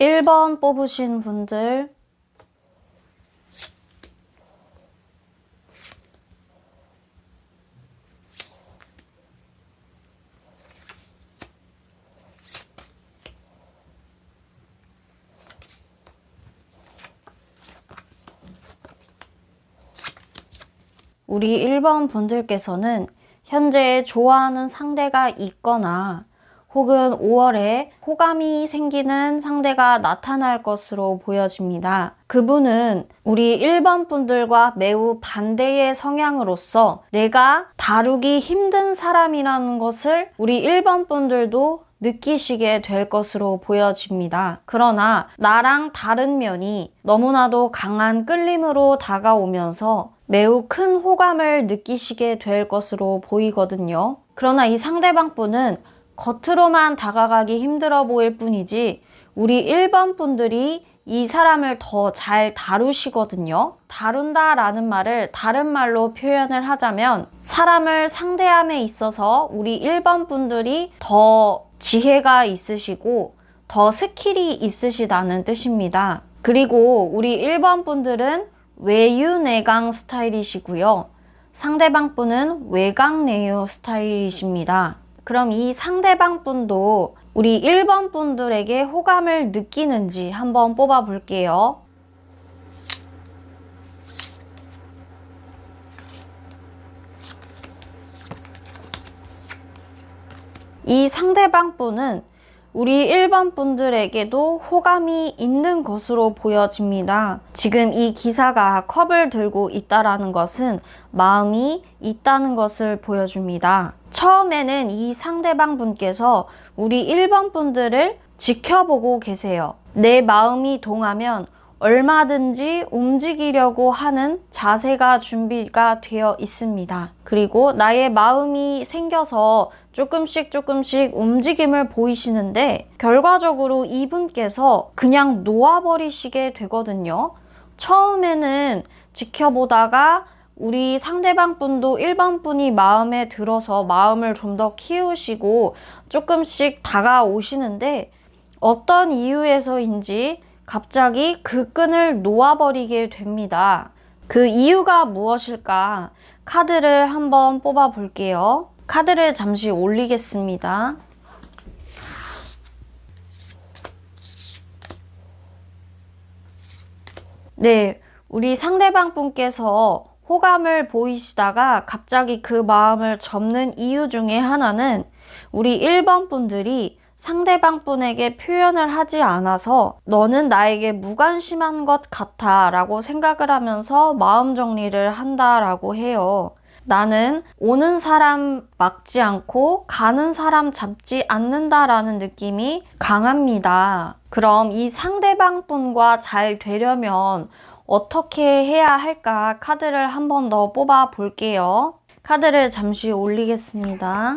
1번 뽑으신 분들 우리 1번 분들께서는 현재 좋아하는 상대가 있거나 혹은 5월에 호감이 생기는 상대가 나타날 것으로 보여집니다. 그분은 우리 1번 분들과 매우 반대의 성향으로서 내가 다루기 힘든 사람이라는 것을 우리 1번 분들도 느끼시게 될 것으로 보여집니다. 그러나 나랑 다른 면이 너무나도 강한 끌림으로 다가오면서 매우 큰 호감을 느끼시게 될 것으로 보이거든요. 그러나 이 상대방 분은 겉으로만 다가가기 힘들어 보일 뿐이지 우리 1번 분들이 이 사람을 더 잘 다루시거든요. 다룬다라는 말을 다른 말로 표현을 하자면 사람을 상대함에 있어서 우리 1번 분들이 더 지혜가 있으시고 더 스킬이 있으시다는 뜻입니다. 그리고 우리 1번 분들은 외유내강 스타일이시고요. 상대방 분은 외강내유 스타일이십니다. 그럼 이 상대방 분도 우리 1번 분들에게 호감을 느끼는지 한번 뽑아 볼게요. 이 상대방 분은 우리 1번 분들에게도 호감이 있는 것으로 보여집니다. 지금 이 기사가 컵을 들고 있다라는 것은 마음이 있다는 것을 보여줍니다. 처음에는 이 상대방 분께서 우리 1번 분들을 지켜보고 계세요. 내 마음이 동하면 얼마든지 움직이려고 하는 자세가 준비가 되어 있습니다. 그리고 나의 마음이 생겨서 조금씩 움직임을 보이시는데 결과적으로 이분께서 그냥 놓아버리시게 되거든요. 처음에는 지켜보다가 우리 상대방 분도 1번 분이 마음에 들어서 마음을 좀 더 키우시고 조금씩 다가오시는데 어떤 이유에서인지 갑자기 그 끈을 놓아버리게 됩니다. 그 이유가 무엇일까? 카드를 한번 뽑아 볼게요. 카드를 잠시 올리겠습니다. 네, 우리 상대방 분께서 호감을 보이시다가 갑자기 그 마음을 접는 이유 중에 하나는 우리 1번 분들이 상대방 분에게 표현을 하지 않아서 너는 나에게 무관심한 것 같아 라고 생각을 하면서 마음 정리를 한다라고 해요. 나는 오는 사람 막지 않고 가는 사람 잡지 않는다라는 느낌이 강합니다. 그럼 이 상대방 분과 잘 되려면 어떻게 해야 할까? 카드를 한 번 더 뽑아 볼게요. 카드를 잠시 올리겠습니다.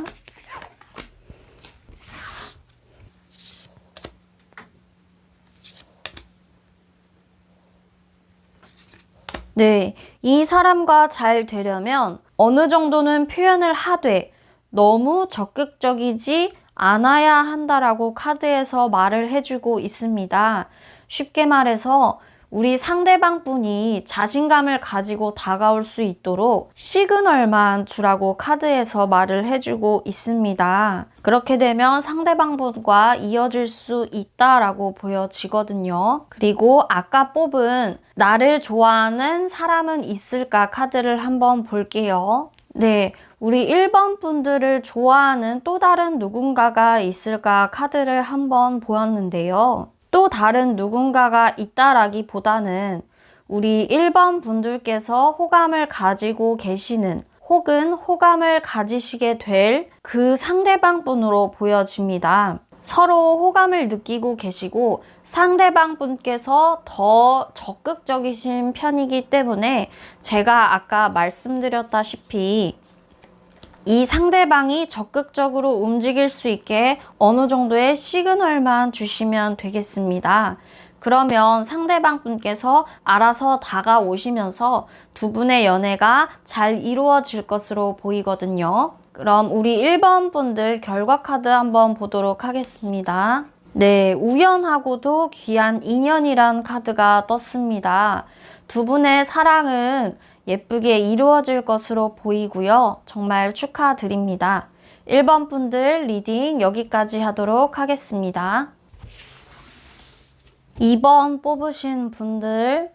네, 이 사람과 잘 되려면 어느 정도는 표현을 하되 너무 적극적이지 않아야 한다라고 카드에서 말을 해주고 있습니다. 쉽게 말해서 우리 상대방 분이 자신감을 가지고 다가올 수 있도록 시그널만 주라고 카드에서 말을 해주고 있습니다. 그렇게 되면 상대방 분과 이어질 수 있다라고 보여지거든요. 그리고 아까 뽑은 나를 좋아하는 사람은 있을까 카드를 한번 볼게요. 네, 우리 1번 분들을 좋아하는 또 다른 누군가가 있을까 카드를 한번 보았는데요. 또 다른 누군가가 있다라기보다는 우리 1번 분들께서 호감을 가지고 계시는 혹은 호감을 가지시게 될 그 상대방 분으로 보여집니다. 서로 호감을 느끼고 계시고 상대방 분께서 더 적극적이신 편이기 때문에 제가 아까 말씀드렸다시피 이 상대방이 적극적으로 움직일 수 있게 어느 정도의 시그널만 주시면 되겠습니다. 그러면 상대방 분께서 알아서 다가오시면서 두 분의 연애가 잘 이루어질 것으로 보이거든요. 그럼 우리 1번 분들 결과 카드 한번 보도록 하겠습니다. 네, 우연하고도 귀한 인연이란 카드가 떴습니다. 두 분의 사랑은 예쁘게 이루어질 것으로 보이고요. 정말 축하드립니다. 1번 분들 리딩 여기까지 하도록 하겠습니다. 2번 뽑으신 분들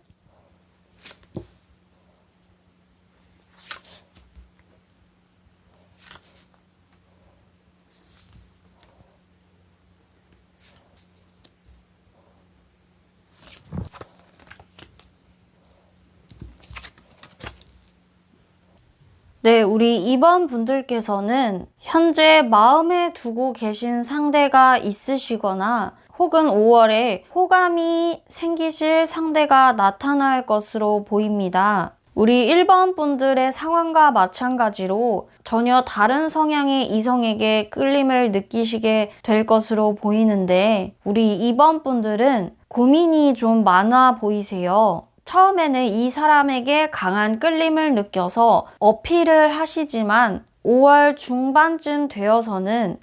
네, 우리 2번 분들께서는 현재 마음에 두고 계신 상대가 있으시거나 혹은 5월에 호감이 생기실 상대가 나타날 것으로 보입니다. 우리 1번 분들의 상황과 마찬가지로 전혀 다른 성향의 이성에게 끌림을 느끼시게 될 것으로 보이는데 우리 2번 분들은 고민이 좀 많아 보이세요. 처음에는 이 사람에게 강한 끌림을 느껴서 어필을 하시지만 5월 중반쯤 되어서는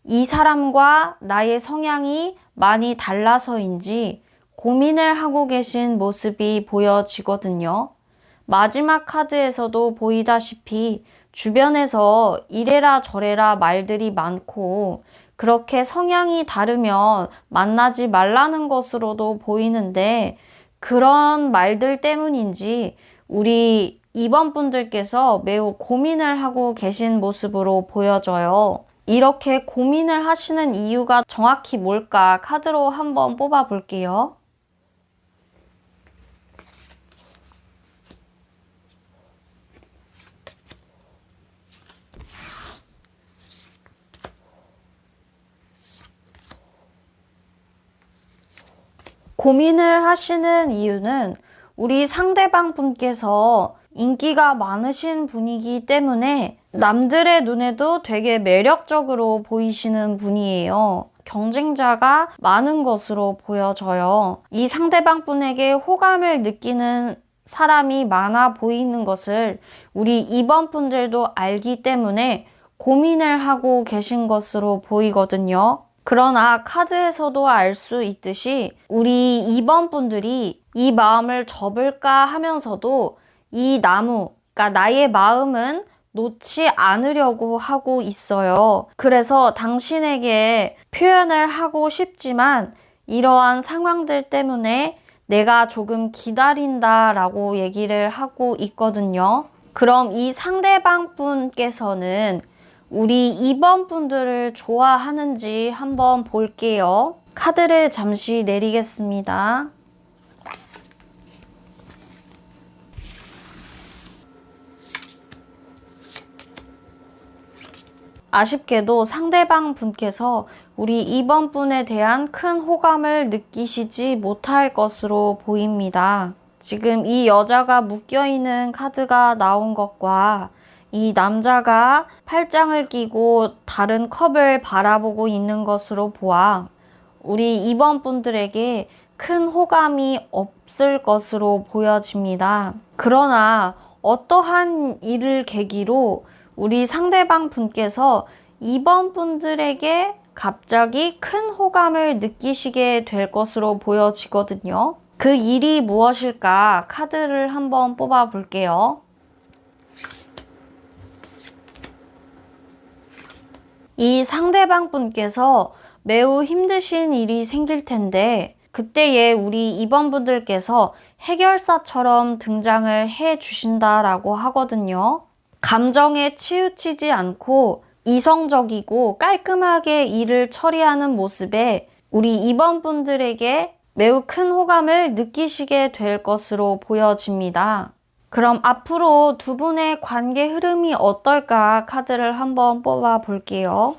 이 사람과 나의 성향이 많이 달라서인지 고민을 하고 계신 모습이 보여지거든요. 마지막 카드에서도 보이다시피 주변에서 이래라 저래라 말들이 많고 그렇게 성향이 다르면 만나지 말라는 것으로도 보이는데 그런 말들 때문인지 우리 2번 분들께서 매우 고민을 하고 계신 모습으로 보여져요. 이렇게 고민을 하시는 이유가 정확히 뭘까 카드로 한번 뽑아 볼게요. 고민을 하시는 이유는 우리 상대방 분께서 인기가 많으신 분이기 때문에 남들의 눈에도 되게 매력적으로 보이시는 분이에요. 경쟁자가 많은 것으로 보여져요. 이 상대방 분에게 호감을 느끼는 사람이 많아 보이는 것을 우리 2번 분들도 알기 때문에 고민을 하고 계신 것으로 보이거든요. 그러나 카드에서도 알 수 있듯이 우리 2번 분들이 이 마음을 접을까 하면서도 이 나무, 그러니까 나의 마음은 놓지 않으려고 하고 있어요. 그래서 당신에게 표현을 하고 싶지만 이러한 상황들 때문에 내가 조금 기다린다라고 얘기를 하고 있거든요. 그럼 이 상대방 분께서는 우리 2번 분들을 좋아하는지 한번 볼게요. 카드를 잠시 내리겠습니다. 아쉽게도 상대방 분께서 우리 2번 분에 대한 큰 호감을 느끼시지 못할 것으로 보입니다. 지금 이 여자가 묶여있는 카드가 나온 것과 이 남자가 팔짱을 끼고 다른 컵을 바라보고 있는 것으로 보아 우리 2번 분들에게 큰 호감이 없을 것으로 보여집니다. 그러나 어떠한 일을 계기로 우리 상대방 분께서 2번 분들에게 갑자기 큰 호감을 느끼시게 될 것으로 보여지거든요. 그 일이 무엇일까 카드를 한번 뽑아 볼게요. 이 상대방 분께서 매우 힘드신 일이 생길 텐데 그때에 우리 2번 분들께서 해결사처럼 등장을 해 주신다라고 하거든요. 감정에 치우치지 않고 이성적이고 깔끔하게 일을 처리하는 모습에 우리 2번 분들에게 매우 큰 호감을 느끼시게 될 것으로 보여집니다. 그럼 앞으로 두 분의 관계 흐름이 어떨까 카드를 한번 뽑아 볼게요.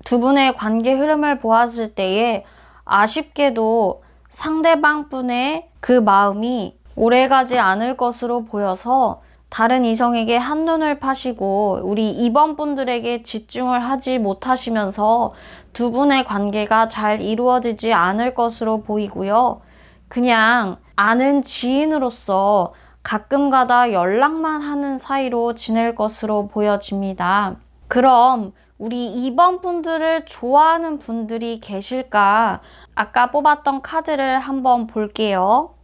두 분의 관계 흐름을 보았을 때에 아쉽게도 상대방 분의 그 마음이 오래가지 않을 것으로 보여서 다른 이성에게 한눈을 파시고 우리 2번 분들에게 집중을 하지 못하시면서 두 분의 관계가 잘 이루어지지 않을 것으로 보이고요. 그냥 아는 지인으로서 가끔가다 연락만 하는 사이로 지낼 것으로 보여집니다. 그럼 우리 2번 분들을 좋아하는 분들이 계실까? 아까 뽑았던 카드를 한번 볼게요.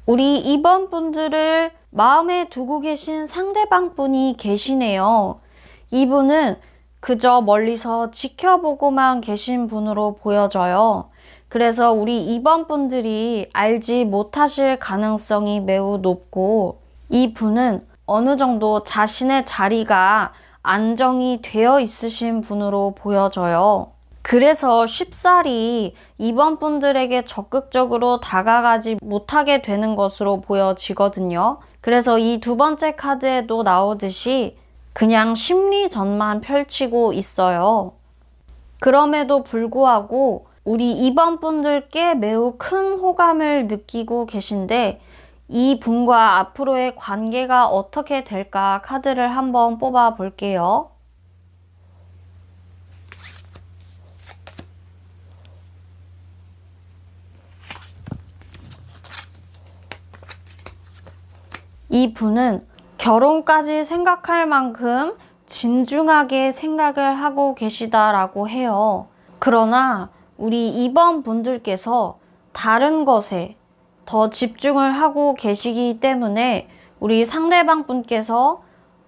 우리 2번 분들을 마음에 두고 계신 상대방 분이 계시네요. 이분은 그저 멀리서 지켜보고만 계신 분으로 보여져요. 그래서 우리 2번 분들이 알지 못하실 가능성이 매우 높고, 이 분은 어느 정도 자신의 자리가 안정이 되어 있으신 분으로 보여져요. 그래서 쉽사리 2번 분들에게 적극적으로 다가가지 못하게 되는 것으로 보여지거든요. 그래서 이 두 번째 카드에도 나오듯이 그냥 심리전만 펼치고 있어요. 그럼에도 불구하고 우리 2번 분들께 매우 큰 호감을 느끼고 계신데, 이 분과 앞으로의 관계가 어떻게 될까 카드를 한번 뽑아 볼게요. 이 분은 결혼까지 생각할 만큼 진중하게 생각을 하고 계시다라고 해요. 그러나 우리 2번 분들께서 다른 것에 더 집중을 하고 계시기 때문에 우리 상대방 분께서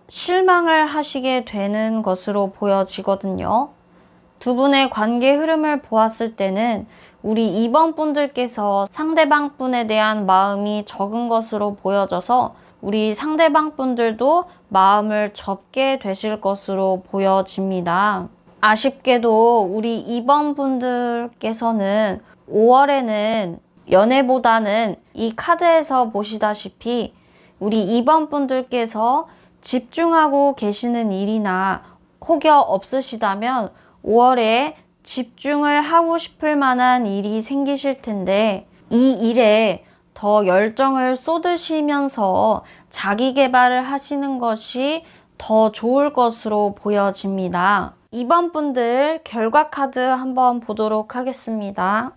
실망을 하시게 되는 것으로 보여지거든요. 두 분의 관계 흐름을 보았을 때는 우리 2번 분들께서 상대방 분에 대한 마음이 적은 것으로 보여져서 우리 상대방 분들도 마음을 접게 되실 것으로 보여집니다. 아쉽게도 우리 2번 분들께서는 5월에는 연애보다는 이 카드에서 보시다시피 우리 2번 분들께서 집중하고 계시는 일이나 혹여 없으시다면 5월에 집중을 하고 싶을 만한 일이 생기실 텐데, 이 일에 더 열정을 쏟으시면서 자기 개발을 하시는 것이 더 좋을 것으로 보여집니다. 2번 분들 결과 카드 한번 보도록 하겠습니다.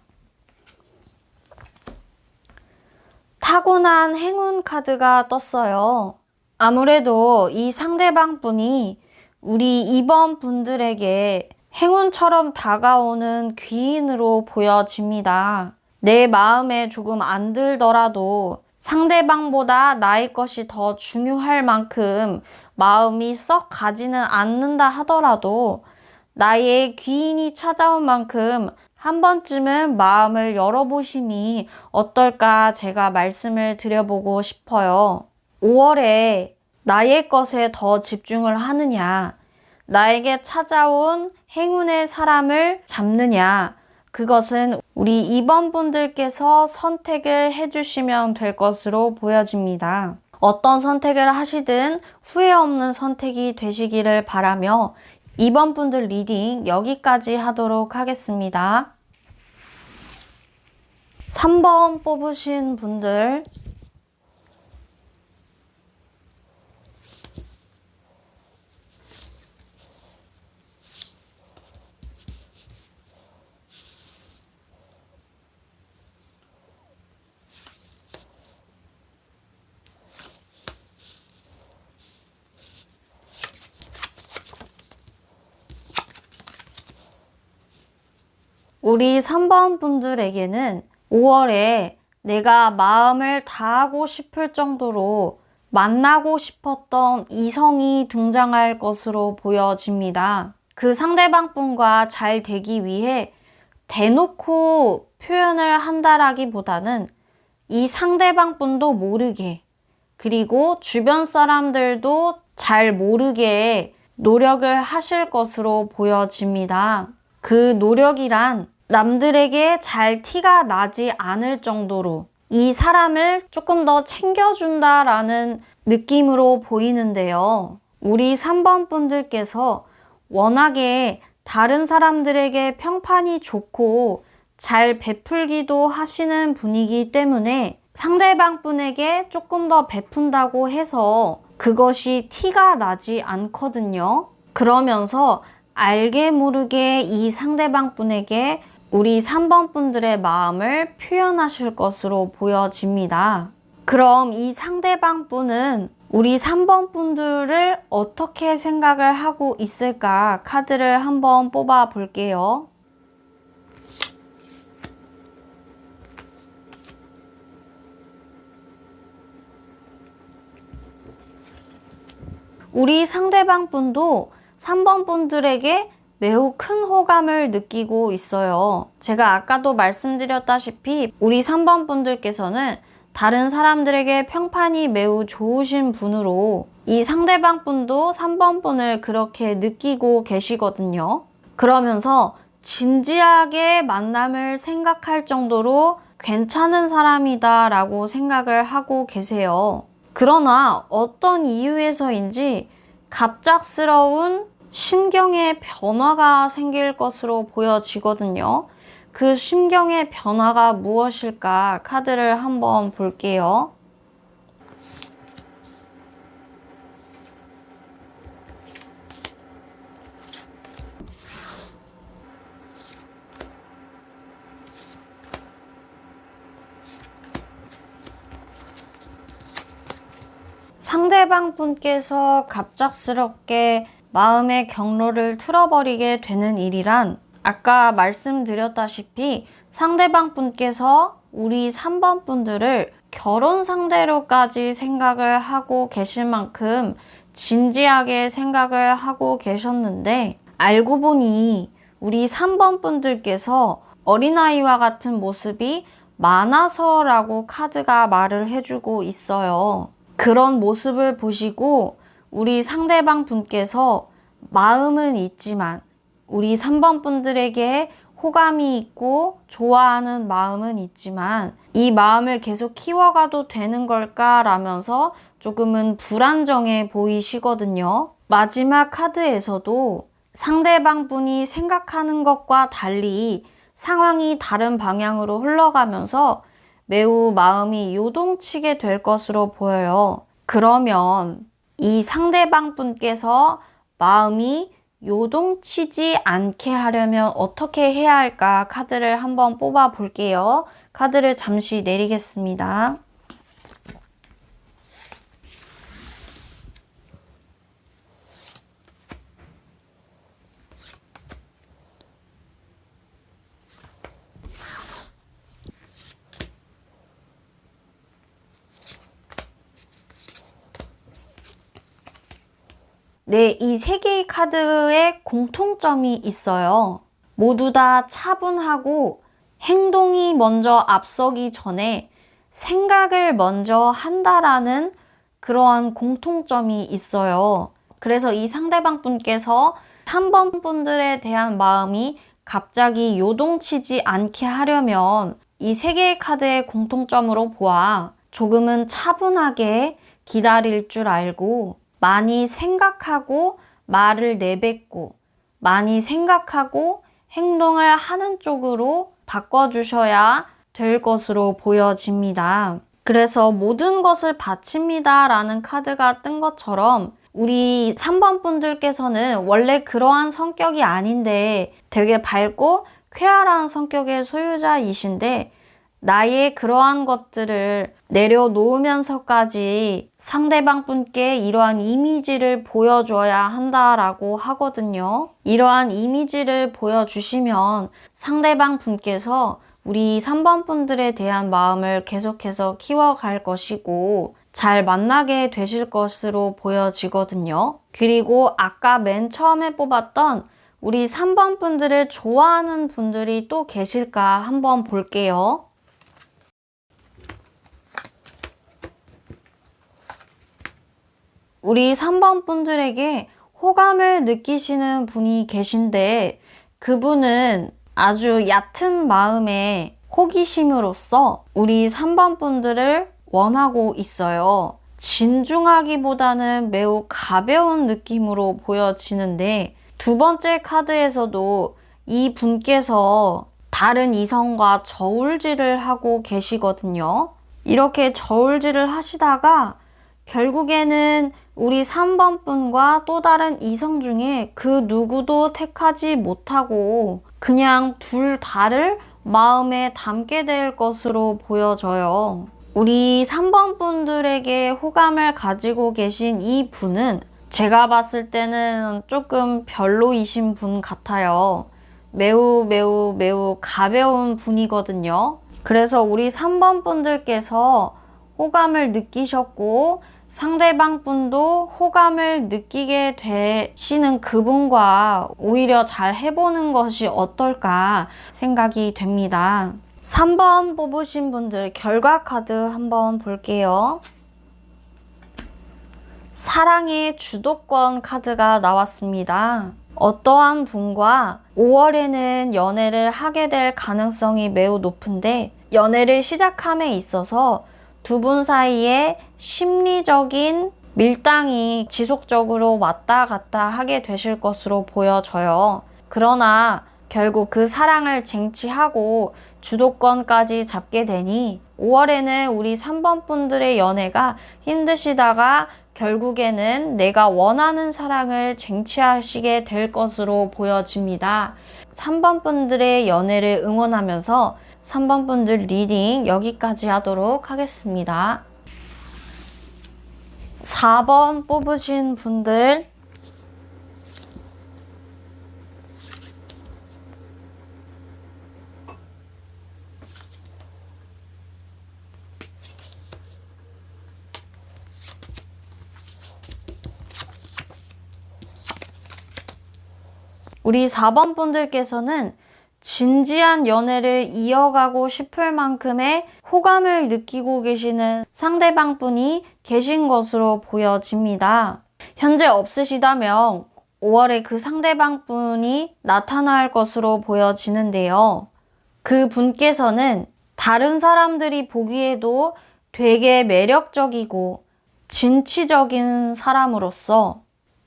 타고난 행운 카드가 떴어요. 아무래도 이 상대방 분이 우리 2번 분들에게 행운처럼 다가오는 귀인으로 보여집니다. 내 마음에 조금 안 들더라도 상대방보다 나의 것이 더 중요할 만큼 마음이 썩 가지는 않는다 하더라도 나의 귀인이 찾아온 만큼 한 번쯤은 마음을 열어보심이 어떨까 제가 말씀을 드려보고 싶어요. 5월에 나의 것에 더 집중을 하느냐, 나에게 찾아온 행운의 사람을 잡느냐, 그것은 우리 2번 분들께서 선택을 해주시면 될 것으로 보여집니다. 어떤 선택을 하시든 후회 없는 선택이 되시기를 바라며 2번 분들 리딩 여기까지 하도록 하겠습니다. 3번 뽑으신 분들, 우리 3번 분들에게는 5월에 내가 마음을 다하고 싶을 정도로 만나고 싶었던 이성이 등장할 것으로 보여집니다. 그 상대방 분과 잘 되기 위해 대놓고 표현을 한다라기보다는 이 상대방 분도 모르게, 그리고 주변 사람들도 잘 모르게 노력을 하실 것으로 보여집니다. 그 노력이란 남들에게 잘 티가 나지 않을 정도로 이 사람을 조금 더 챙겨준다라는 느낌으로 보이는데요. 우리 3번 분들께서 워낙에 다른 사람들에게 평판이 좋고 잘 베풀기도 하시는 분이기 때문에 상대방 분에게 조금 더 베푼다고 해서 그것이 티가 나지 않거든요. 그러면서 알게 모르게 이 상대방 분에게 우리 3번 분들의 마음을 표현하실 것으로 보여집니다. 그럼 이 상대방 분은 우리 3번 분들을 어떻게 생각을 하고 있을까? 카드를 한번 뽑아 볼게요. 우리 상대방 분도 3번 분들에게 매우 큰 호감을 느끼고 있어요. 제가 아까도 말씀드렸다시피 우리 3번 분들께서는 다른 사람들에게 평판이 매우 좋으신 분으로 이 상대방 분도 3번 분을 그렇게 느끼고 계시거든요. 그러면서 진지하게 만남을 생각할 정도로 괜찮은 사람이다 라고 생각을 하고 계세요. 그러나 어떤 이유에서인지 갑작스러운 심경의 변화가 생길 것으로 보여지거든요. 그 심경의 변화가 무엇일까? 카드를 한번 볼게요. 상대방 분께서 갑작스럽게 마음의 경로를 틀어버리게 되는 일이란 아까 말씀드렸다시피 상대방 분께서 우리 3번 분들을 결혼 상대로까지 생각을 하고 계실 만큼 진지하게 생각을 하고 계셨는데 알고 보니 우리 3번 분들께서 어린아이와 같은 모습이 많아서라고 카드가 말을 해주고 있어요. 그런 모습을 보시고 우리 상대방 분께서 마음은 있지만 우리 3번 분들에게 호감이 있고 좋아하는 마음은 있지만 이 마음을 계속 키워가도 되는 걸까 라면서 조금은 불안정해 보이시거든요. 마지막 카드에서도 상대방 분이 생각하는 것과 달리 상황이 다른 방향으로 흘러가면서 매우 마음이 요동치게 될 것으로 보여요. 그러면 이 상대방 분께서 마음이 요동치지 않게 하려면 어떻게 해야 할까? 카드를 한번 뽑아 볼게요. 카드를 잠시 내리겠습니다. 네, 이 세 개의 카드에 공통점이 있어요. 모두 다 차분하고 행동이 먼저 앞서기 전에 생각을 먼저 한다라는 그러한 공통점이 있어요. 그래서 이 상대방 분께서 3번 분들에 대한 마음이 갑자기 요동치지 않게 하려면 이 세 개의 카드의 공통점으로 보아 조금은 차분하게 기다릴 줄 알고 많이 생각하고 말을 내뱉고 많이 생각하고 행동을 하는 쪽으로 바꿔주셔야 될 것으로 보여집니다. 그래서 모든 것을 바칩니다 라는 카드가 뜬 것처럼 우리 3번 분들께서는 원래 그러한 성격이 아닌데 되게 밝고 쾌활한 성격의 소유자이신데 나의 그러한 것들을 내려놓으면서까지 상대방 분께 이러한 이미지를 보여줘야 한다라고 하거든요. 이러한 이미지를 보여주시면 상대방 분께서 우리 3번 분들에 대한 마음을 계속해서 키워갈 것이고 잘 만나게 되실 것으로 보여지거든요. 그리고 아까 맨 처음에 뽑았던 우리 3번 분들을 좋아하는 분들이 또 계실까 한번 볼게요. 우리 3번 분들에게 호감을 느끼시는 분이 계신데 그분은 아주 얕은 마음의 호기심으로서 우리 3번 분들을 원하고 있어요. 진중하기보다는 매우 가벼운 느낌으로 보여지는데 두 번째 카드에서도 이 분께서 다른 이성과 저울질을 하고 계시거든요. 이렇게 저울질을 하시다가 결국에는 우리 3번 분과 또 다른 이성 중에 그 누구도 택하지 못하고 그냥 둘 다를 마음에 담게 될 것으로 보여져요. 우리 3번 분들에게 호감을 가지고 계신 이 분은 제가 봤을 때는 조금 별로이신 분 같아요. 매우 가벼운 분이거든요. 그래서 우리 3번 분들께서 호감을 느끼셨고 상대방 분도 호감을 느끼게 되시는 그분과 오히려 잘 해보는 것이 어떨까 생각이 됩니다. 3번 뽑으신 분들 결과 카드 한번 볼게요. 사랑의 주도권 카드가 나왔습니다. 어떠한 분과 5월에는 연애를 하게 될 가능성이 매우 높은데 연애를 시작함에 있어서 두 분 사이에 심리적인 밀당이 지속적으로 왔다 갔다 하게 되실 것으로 보여져요. 그러나 결국 그 사랑을 쟁취하고 주도권까지 잡게 되니 5월에는 우리 3번 분들의 연애가 힘드시다가 결국에는 내가 원하는 사랑을 쟁취하시게 될 것으로 보여집니다. 3번 분들의 연애를 응원하면서 3번 분들 리딩 여기까지 하도록 하겠습니다. 4번 뽑으신 분들 우리 4번 분들께서는 진지한 연애를 이어가고 싶을 만큼의 호감을 느끼고 계시는 상대방 분이 계신 것으로 보여집니다. 현재 없으시다면 5월에 그 상대방 분이 나타날 것으로 보여지는데요. 그 분께서는 다른 사람들이 보기에도 되게 매력적이고 진취적인 사람으로서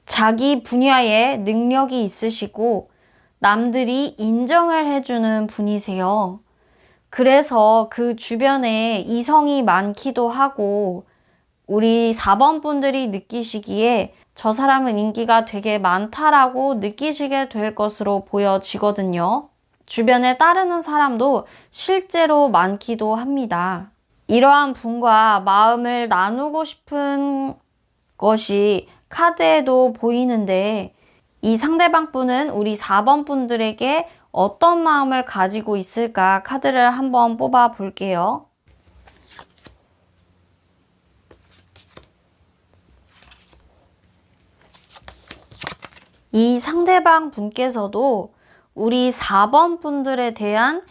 자기 분야에 능력이 있으시고 남들이 인정을 해주는 분이세요. 그래서 그 주변에 이성이 많기도 하고 우리 4번 분들이 느끼시기에 저 사람은 인기가 되게 많다라고 느끼시게 될 것으로 보여지거든요. 주변에 따르는 사람도 실제로 많기도 합니다. 이러한 분과 마음을 나누고 싶은 것이 카드에도 보이는데 이 상대방 분은 우리 4번 분들에게 어떤 마음을 가지고 있을까 카드를 한번 뽑아 볼게요. 이 상대방 분께서도 우리 4번 분들에 대한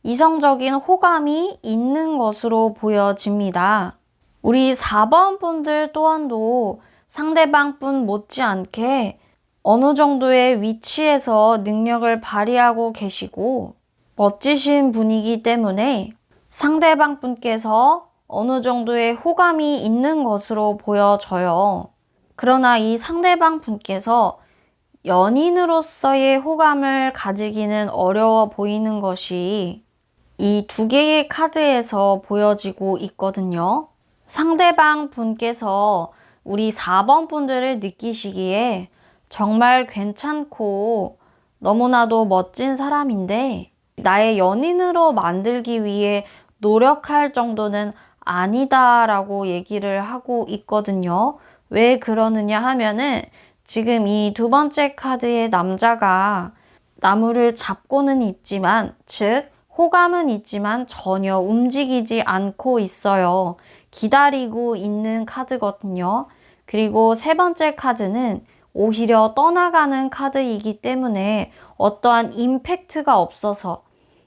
이성적인 호감이 있는 것으로 보여집니다. 우리 4번 분들 또한도 상대방 분 못지않게 어느 정도의 위치에서 능력을 발휘하고 계시고 멋지신 분이기 때문에 상대방 분께서 어느 정도의 호감이 있는 것으로 보여져요. 그러나 이 상대방 분께서 연인으로서의 호감을 가지기는 어려워 보이는 것이 이 두 개의 카드에서 보여지고 있거든요. 상대방 분께서 우리 4번 분들을 느끼시기에 정말 괜찮고 너무나도 멋진 사람인데 나의 연인으로 만들기 위해 노력할 정도는 아니다라고 얘기를 하고 있거든요. 왜 그러느냐 하면은 지금 이 두 번째 카드의 남자가 나무를 잡고는 있지만, 즉 호감은 있지만 전혀 움직이지 않고 있어요. 기다리고 있는 카드거든요. 그리고 세 번째 카드는 오히려 떠나가는 카드이기 때문에 어떠한 임팩트가 없어서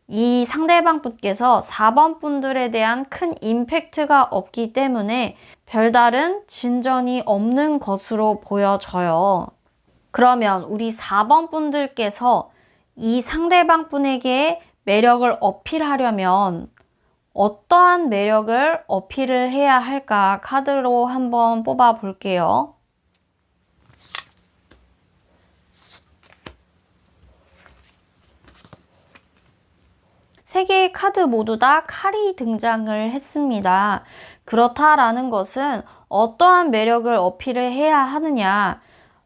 이 상대방 분께서 4번 분들에 대한 큰 임팩트가 없기 때문에 별다른 진전이 없는 것으로 보여져요. 그러면 우리 4번 분들께서 이 상대방 분에게 매력을 어필하려면 어떠한 매력을 어필을 해야 할까 카드로 한번 뽑아 볼게요. 세 개의 카드 모두 다 칼이 등장을 했습니다. 그렇다라는 것은 어떠한 매력을 어필을 해야 하느냐?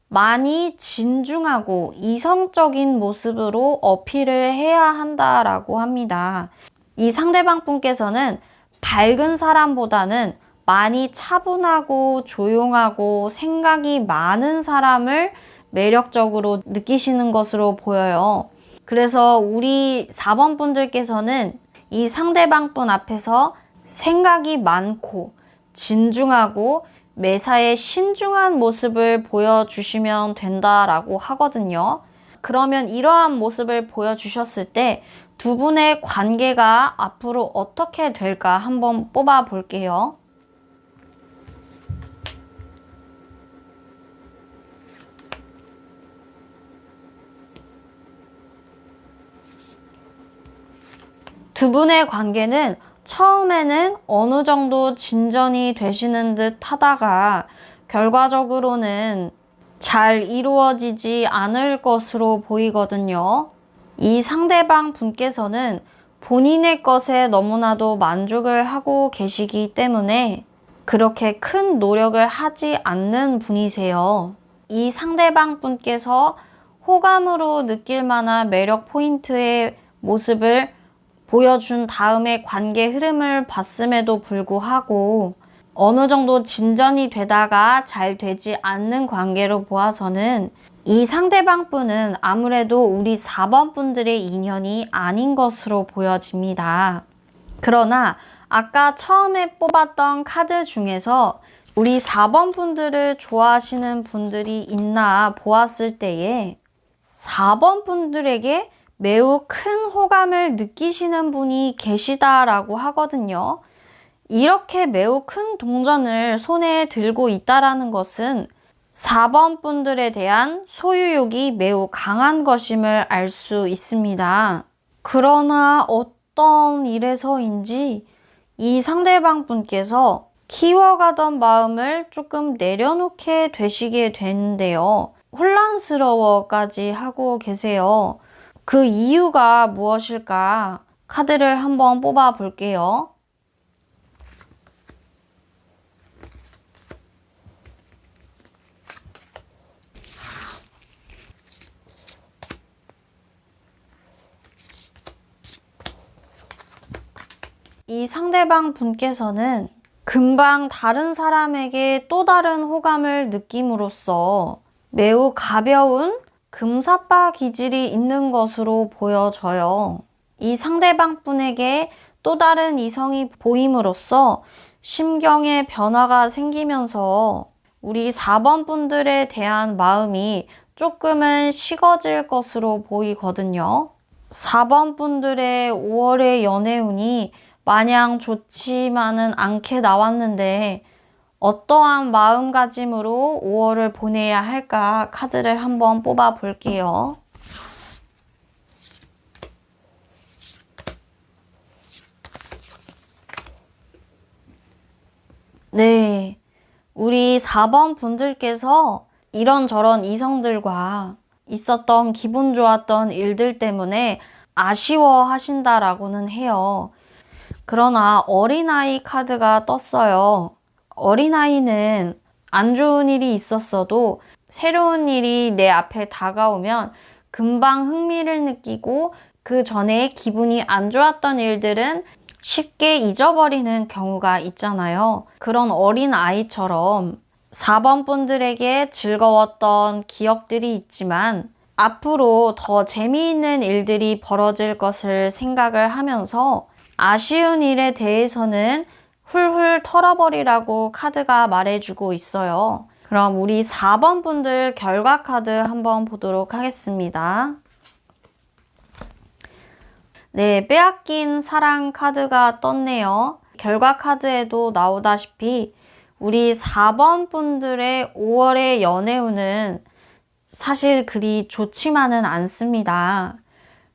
많이 진중하고 이성적인 모습으로 어필을 해야 한다라고 합니다. 이 상대방 분께서는 밝은 사람보다는 많이 차분하고 조용하고 생각이 많은 사람을 매력적으로 느끼시는 것으로 보여요. 그래서 우리 4번 분들께서는 이 상대방 분 앞에서 생각이 많고 진중하고 매사에 신중한 모습을 보여주시면 된다라고 하거든요. 그러면 이러한 모습을 보여주셨을 때 두 분의 관계가 앞으로 어떻게 될까 한번 뽑아 볼게요. 두 분의 관계는 처음에는 어느 정도 진전이 되시는 듯 하다가 결과적으로는 잘 이루어지지 않을 것으로 보이거든요. 이 상대방 분께서는 본인의 것에 너무나도 만족을 하고 계시기 때문에 그렇게 큰 노력을 하지 않는 분이세요. 이 상대방 분께서 호감으로 느낄 만한 매력 포인트의 모습을 보여준 다음에 관계 흐름을 봤음에도 불구하고 어느 정도 진전이 되다가 잘 되지 않는 관계로 보아서는 이 상대방 분은 아무래도 우리 4번 분들의 인연이 아닌 것으로 보여집니다. 그러나 아까 처음에 뽑았던 카드 중에서 우리 4번 분들을 좋아하시는 분들이 있나 보았을 때에 4번 분들에게 매우 큰 호감을 느끼시는 분이 계시다라고 하거든요. 이렇게 매우 큰 동전을 손에 들고 있다라는 것은 4번 분들에 대한 소유욕이 매우 강한 것임을 알 수 있습니다. 그러나 어떤 일에서인지 이 상대방 분께서 키워가던 마음을 조금 내려놓게 되시게 되는데요. 혼란스러워까지 하고 계세요. 그 이유가 무엇일까? 카드를 한번 뽑아 볼게요. 이 상대방 분께서는 금방 다른 사람에게 또 다른 호감을 느낌으로써 매우 가벼운 금사빠 기질이 있는 것으로 보여져요. 이 상대방 분에게 또 다른 이성이 보임으로써 심경의 변화가 생기면서 우리 4번 분들에 대한 마음이 조금은 식어질 것으로 보이거든요. 4번 분들의 5월의 연애운이 마냥 좋지만은 않게 나왔는데 어떠한 마음가짐으로 5월을 보내야 할까 카드를 한번 뽑아 볼게요. 네, 우리 4번 분들께서 이런저런 이성들과 있었던 기분 좋았던 일들 때문에 아쉬워하신다라고는 해요. 그러나 어린아이 카드가 떴어요. 어린아이는 안 좋은 일이 있었어도 새로운 일이 내 앞에 다가오면 금방 흥미를 느끼고 그 전에 기분이 안 좋았던 일들은 쉽게 잊어버리는 경우가 있잖아요. 그런 어린아이처럼 4번 분들에게 즐거웠던 기억들이 있지만 앞으로 더 재미있는 일들이 벌어질 것을 생각을 하면서 아쉬운 일에 대해서는 훌훌 털어버리라고 카드가 말해주고 있어요. 그럼 우리 4번 분들 결과 카드 한번 보도록 하겠습니다. 네, 빼앗긴 사랑 카드가 떴네요. 결과 카드에도 나오다시피 우리 4번 분들의 5월의 연애운은 사실 그리 좋지만은 않습니다.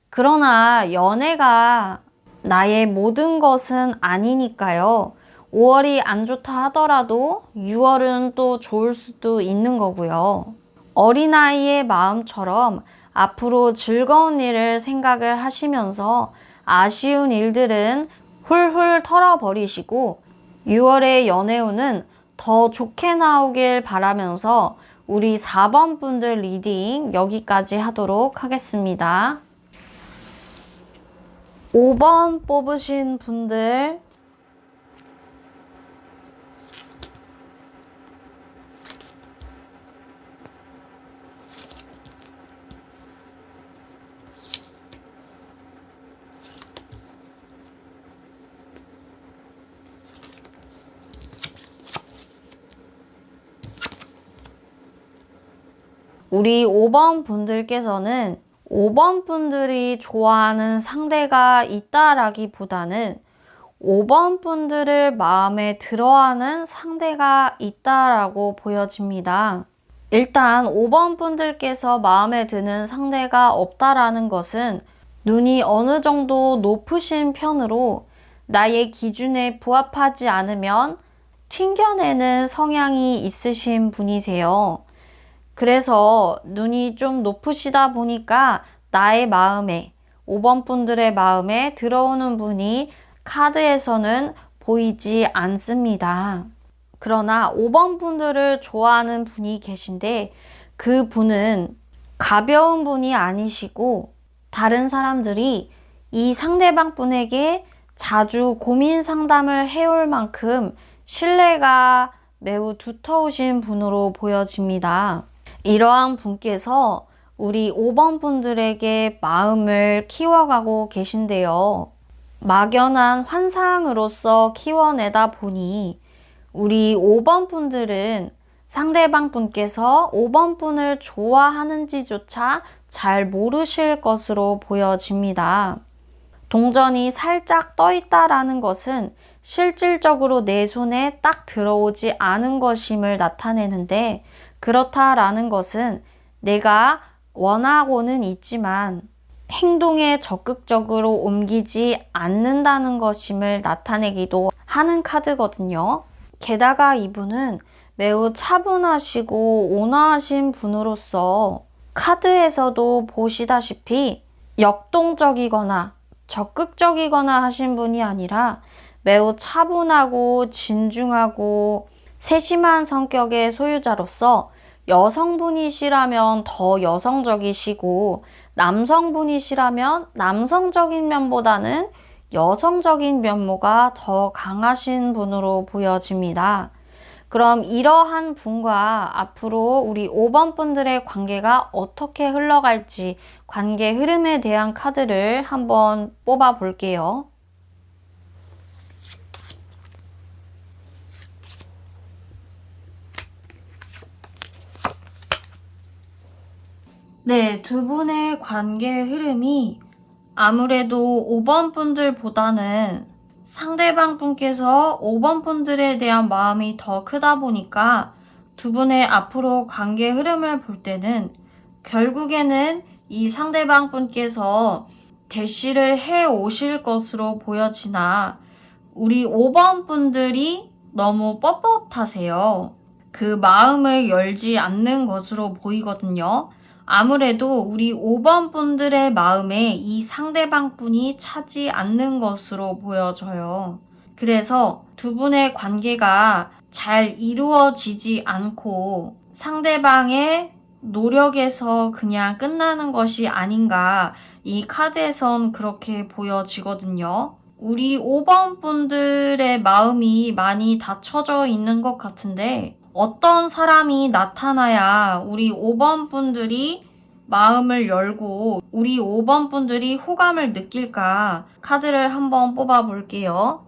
그러나 연애가 나의 모든 것은 아니니까요. 5월이 안 좋다 하더라도 6월은 또 좋을 수도 있는 거고요. 어린아이의 마음처럼 앞으로 즐거운 일을 생각을 하시면서 아쉬운 일들은 훌훌 털어버리시고 6월의 연애운은 더 좋게 나오길 바라면서 우리 4번 분들 리딩 여기까지 하도록 하겠습니다. 5번 뽑으신 분들 우리 5번 분들께서는 5번 분들이 좋아하는 상대가 있다라기보다는 5번 분들을 마음에 들어하는 상대가 있다라고 보여집니다. 일단 5번 분들께서 마음에 드는 상대가 없다라는 것은 눈이 어느 정도 높으신 편으로 나의 기준에 부합하지 않으면 튕겨내는 성향이 있으신 분이세요. 그래서 눈이 좀 높으시다 보니까 나의 마음에 5번 분들의 마음에 들어오는 분이 카드에서는 보이지 않습니다. 그러나 5번 분들을 좋아하는 분이 계신데 그 분은 가벼운 분이 아니시고 다른 사람들이 이 상대방 분에게 자주 고민 상담을 해올 만큼 신뢰가 매우 두터우신 분으로 보여집니다. 이러한 분께서 우리 5번 분들에게 마음을 키워가고 계신데요. 막연한 환상으로서 키워내다 보니 우리 5번 분들은 상대방 분께서 5번 분을 좋아하는지조차 잘 모르실 것으로 보여집니다. 동전이 살짝 떠 있다라는 것은 실질적으로 내 손에 딱 들어오지 않은 것임을 나타내는데 그렇다라는 것은 내가 원하고는 있지만 행동에 적극적으로 옮기지 않는다는 것임을 나타내기도 하는 카드거든요. 게다가 이분은 매우 차분하시고 온화하신 분으로서 카드에서도 보시다시피 역동적이거나 적극적이거나 하신 분이 아니라 매우 차분하고 진중하고 세심한 성격의 소유자로서 여성분이시라면 더 여성적이시고 남성분이시라면 남성적인 면보다는 여성적인 면모가 더 강하신 분으로 보여집니다. 그럼 이러한 분과 앞으로 우리 5번 분들의 관계가 어떻게 흘러갈지 관계 흐름에 대한 카드를 한번 뽑아 볼게요. 네, 두 분의 관계 흐름이 아무래도 5번 분들보다는 상대방 분께서 5번 분들에 대한 마음이 더 크다 보니까 두 분의 앞으로 관계 흐름을 볼 때는 결국에는 이 상대방 분께서 대시를 해 오실 것으로 보여지나 우리 5번 분들이 너무 뻣뻣하세요. 그 마음을 열지 않는 것으로 보이거든요. 아무래도 우리 5번 분들의 마음에 이 상대방 분이 차지 않는 것으로 보여져요. 그래서 두 분의 관계가 잘 이루어지지 않고 상대방의 노력에서 그냥 끝나는 것이 아닌가 이 카드에선 그렇게 보여지거든요. 우리 5번 분들의 마음이 많이 닫혀져 있는 것 같은데 어떤 사람이 나타나야 우리 5번 분들이 마음을 열고 우리 5번 분들이 호감을 느낄까 카드를 한번 뽑아 볼게요.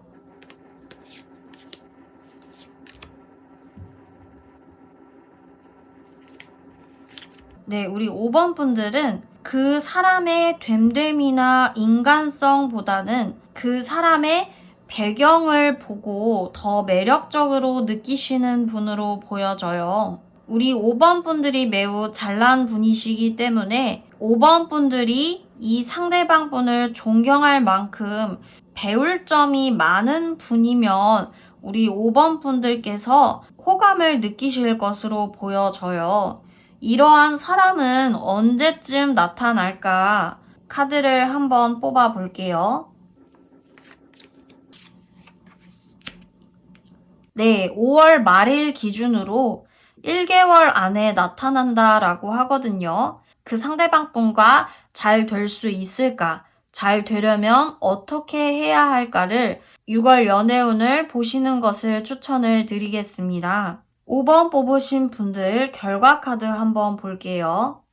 네, 우리 5번 분들은 그 사람의 됨됨이나 인간성보다는 그 사람의 배경을 보고 더 매력적으로 느끼시는 분으로 보여져요. 우리 5번 분들이 매우 잘난 분이시기 때문에 5번 분들이 이 상대방 분을 존경할 만큼 배울 점이 많은 분이면 우리 5번 분들께서 호감을 느끼실 것으로 보여져요. 이러한 사람은 언제쯤 나타날까? 카드를 한번 뽑아 볼게요. 네, 5월 말일 기준으로 1개월 안에 나타난다라고 하거든요. 그 상대방 분과 잘 될 수 있을까? 잘 되려면 어떻게 해야 할까를 6월 연애운을 보시는 것을 추천을 드리겠습니다. 5번 뽑으신 분들 결과 카드 한번 볼게요.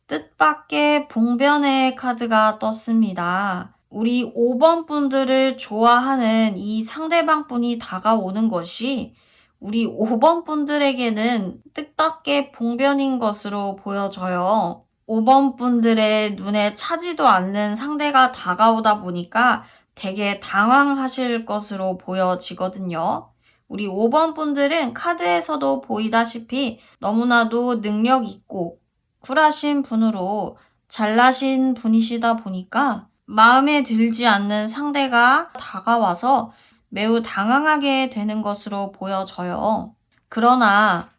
뜻밖의 봉변의 카드가 떴습니다. 우리 5번 분들을 좋아하는 이 상대방 분이 다가오는 것이 우리 5번 분들에게는 뜻밖의 봉변인 것으로 보여져요. 5번 분들의 눈에 차지도 않는 상대가 다가오다 보니까 되게 당황하실 것으로 보여지거든요. 우리 5번 분들은 카드에서도 보이다시피 너무나도 능력 있고 쿨하신 분으로 잘나신 분이시다 보니까 마음에 들지 않는 상대가 다가와서 매우 당황하게 되는 것으로 보여져요. 그러나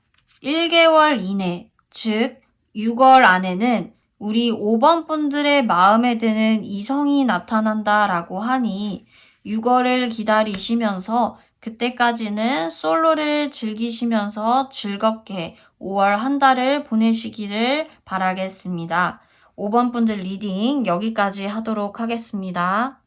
1개월 이내, 즉 6월 안에는 우리 5번 분들의 마음에 드는 이성이 나타난다라고 하니 6월을 기다리시면서 그때까지는 솔로를 즐기시면서 즐겁게 5월 한 달을 보내시기를 바라겠습니다. 5번 분들 리딩 여기까지 하도록 하겠습니다.